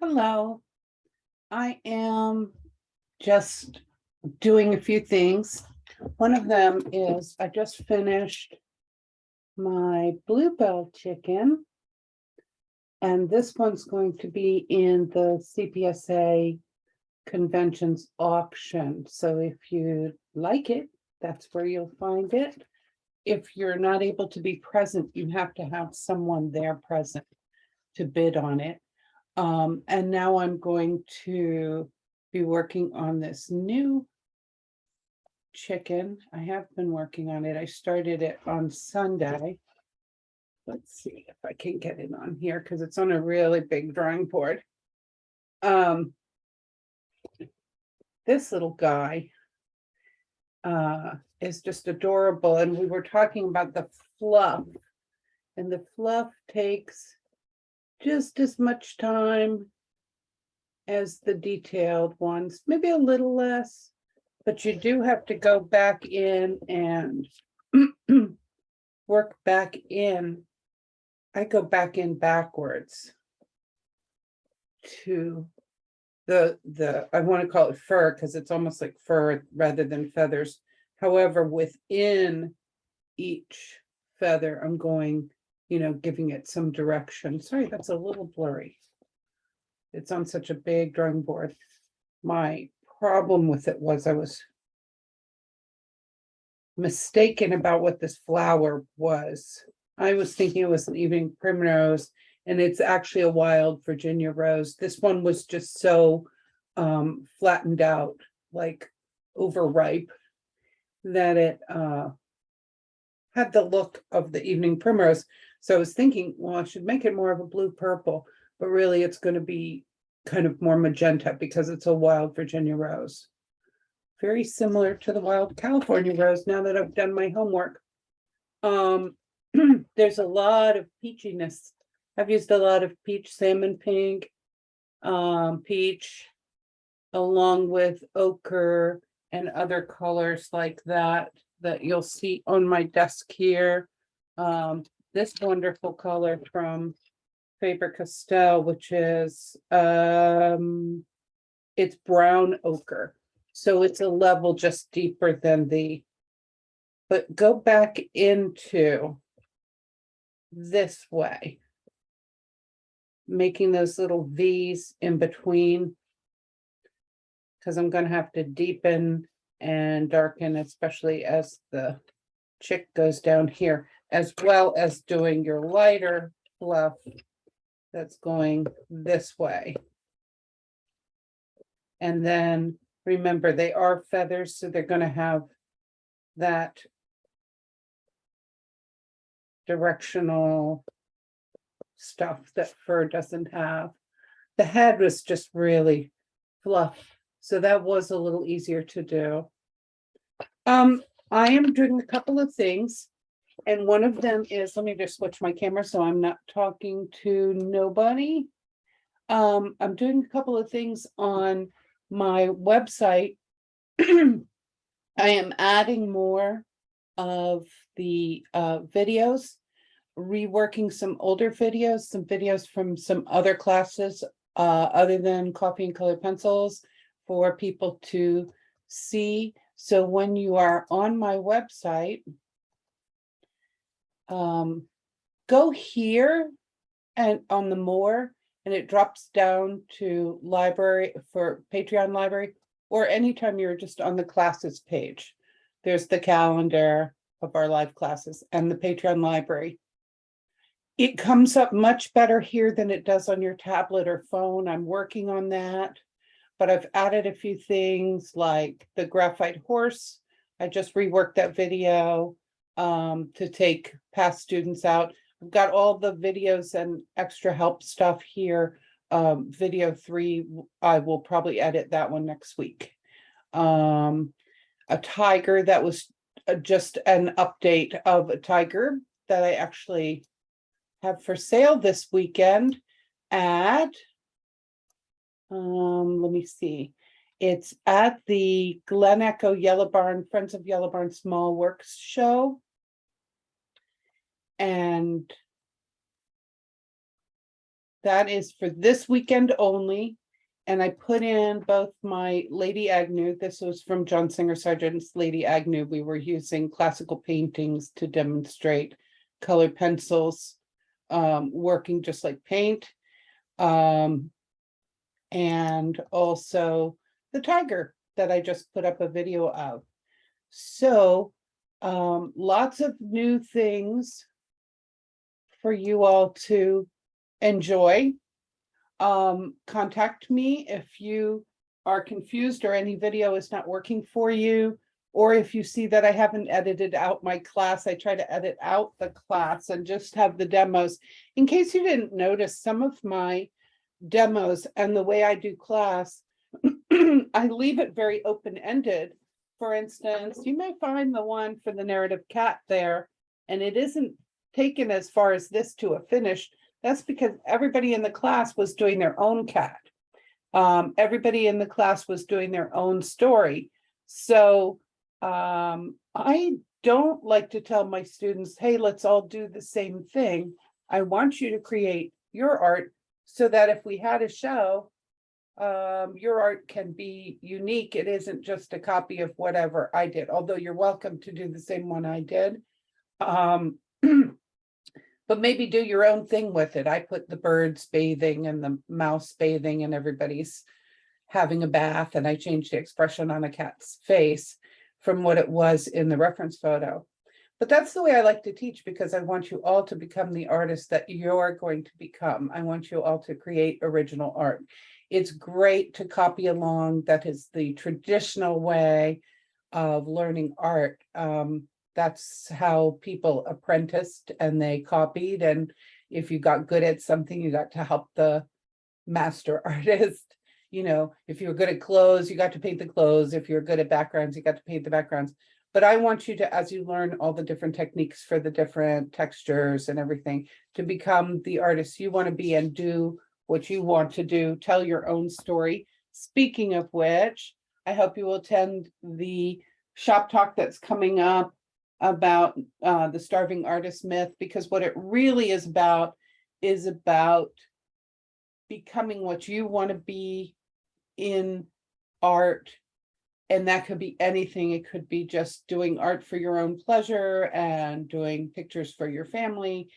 Hello, I am just doing a few things. One of them is I just finished my bluebell chicken. And this one's going to be in the CPSA conventions auction. So if you like it, that's where you'll find it. If you're not able to be present, you have to have someone there present to bid on it. And now I'm going to be working on this new chicken. I have been working on it. I started it on Sunday. Let's see if I can get it on here because it's on a really big drawing board. This little guy is just adorable. And we were talking about the fluff, and the fluff takes just as much time as the detailed ones, maybe a little less, but you do have to go back in and work back in. I go back in backwards to I want to call it fur because it's almost like fur rather than feathers. However, within each feather, I'm going, giving it some direction. Sorry, that's a little blurry. It's on such a big drawing board. My problem with it was I was mistaken about what this flower was. I was thinking it was an evening primrose, and it's actually a wild Virginia rose. This one was just so flattened out, like overripe, that it had the look of the evening primrose. So I was thinking, well, I should make it more of a blue purple, but really it's going to be kind of more magenta because it's a wild Virginia rose. Very similar to the wild California rose now that I've done my homework. There's a lot of peachiness. I've used a lot of peach, salmon pink, peach, along with ochre and other colors like that you'll see on my desk here. This wonderful color from Faber-Castell, which is it's brown ochre. So it's a level just deeper than but go back into this way, making those little V's in between, because I'm going to have to deepen and darken, especially as the chick goes down here, as well as doing your lighter fluff that's going this way. And then remember, they are feathers, so they're going to have that directional stuff that fur doesn't have. The head was just really fluff, so that was a little easier to do. I am doing a couple of things, and one of them is, let me just switch my camera so I'm not talking to nobody. I'm doing a couple of things on my website. I am adding more of the videos, reworking some older videos, some videos from some other classes other than coffee and colored pencils for people to see. So when you are on my website, go here and on the more, and it drops down to library for Patreon library, or anytime you're just on the classes page. There's the calendar of our live classes and the Patreon library. It comes up much better here than it does on your tablet or phone. I'm working on that, but I've added a few things like the graphite horse. I just reworked that video to take past students out. I've got all the videos and extra help stuff here. Video 3, I will probably edit that one next week. A tiger that was just an update of a tiger that I actually have for sale this weekend at, let me see. It's at the Glen Echo Yellow Barn, Friends of Yellow Barn Small Works show. And that is for this weekend only. And I put in both my Lady Agnew, this was from John Singer Sargent's Lady Agnew. We were using classical paintings to demonstrate colored pencils, working just like paint. And also the tiger that I just put up a video of. So lots of new things for you all to enjoy. Contact me if you are confused or any video is not working for you, or if you see that I haven't edited out my class. I try to edit out the class and just have the demos. In case you didn't notice, some of my demos and the way I do class, I leave it very open-ended. For instance, you may find the one for the narrative cat there, and it isn't taken as far as this to a finish. That's because everybody in the class was doing their own cat. Everybody in the class was doing their own story. So I don't like to tell my students, hey, let's all do the same thing. I want you to create your art so that if we had a show, your art can be unique. It isn't just a copy of whatever I did, although you're welcome to do the same one I did. But maybe do your own thing with it. I put the birds bathing and the mouse bathing and everybody's having a bath, and I changed the expression on a cat's face from what it was in the reference photo. But that's the way I like to teach, because I want you all to become the artist that you're going to become. I want you all to create original art. It's great to copy along. That is the traditional way of learning art. That's how people apprenticed, and they copied. And if you got good at something, you got to help the master artist. You know, if you were good at clothes, you got to paint the clothes. If you're good at backgrounds, you got to paint the backgrounds. But I want you to, as you learn all the different techniques for the different textures and everything, to become the artist you want to be and do what you want to do. Tell your own story. Speaking of which, I hope you will attend the shop talk that's coming up about the starving artist myth, because what it really is about becoming what you want to be in art. And that could be anything. It could be just doing art for your own pleasure and doing pictures for your family.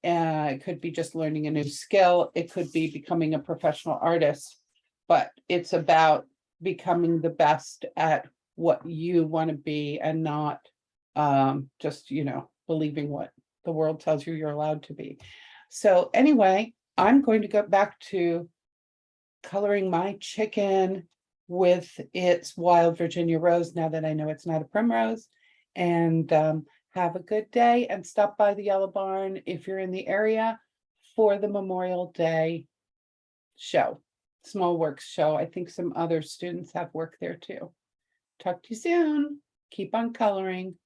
It could be just learning a new skill. It could be becoming a professional artist, but it's about becoming the best at what you want to be, and not just, you know, believing what the world tells you you're allowed to be. So anyway, I'm going to go back to coloring my chicken with its wild Virginia rose, now that I know it's not a primrose. And have a good day, and stop by the Yellow Barn if you're in the area for the Memorial Day show, Small Works show. I think some other students have work there too. Talk to you soon. Keep on coloring.